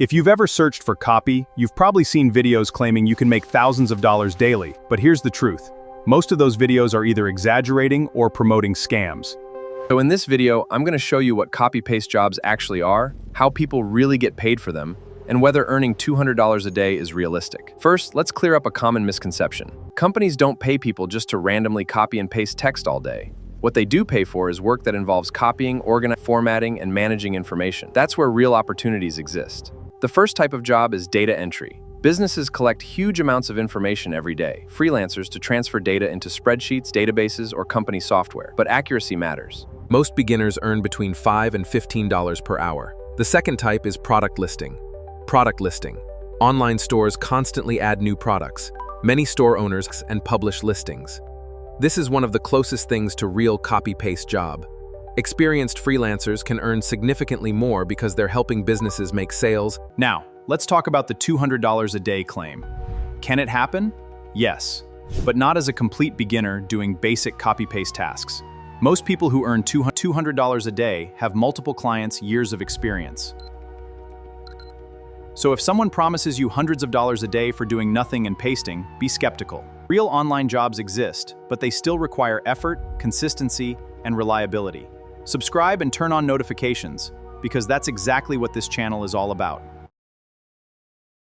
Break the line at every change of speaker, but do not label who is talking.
If you've ever searched for copy, you've probably seen videos claiming you can make thousands of dollars daily, but here's the truth. Most of those videos are either exaggerating or promoting scams.
So in this video, I'm going to show you what copy-paste jobs actually are, how people really get paid for them, and whether earning $200 a day is realistic. First, let's clear up a common misconception. Companies don't pay people just to randomly copy and paste text all day. What they do pay for is work that involves copying, organizing, formatting, and managing information. That's where real opportunities exist. The first type of job is data entry. Businesses collect huge amounts of information every day, freelancers to transfer data into spreadsheets, databases, or company software. But accuracy matters.
Most beginners earn between $5 and $15 per hour. The second type is product listing. Product listing. Online stores constantly add new products. Many store owners and publish listings. This is one of the closest things to real copy-paste job. Experienced freelancers can earn significantly more because they're helping businesses make sales.
Now, let's talk about the $200 a day claim. Can it happen? Yes, but not as a complete beginner doing basic copy-paste tasks. Most people who earn $200 a day have multiple clients, years of experience. So if someone promises you hundreds of dollars a day for doing nothing and pasting, be skeptical. Real online jobs exist, but they still require effort, consistency, and reliability. Subscribe and turn on notifications, because that's exactly what this channel is all about.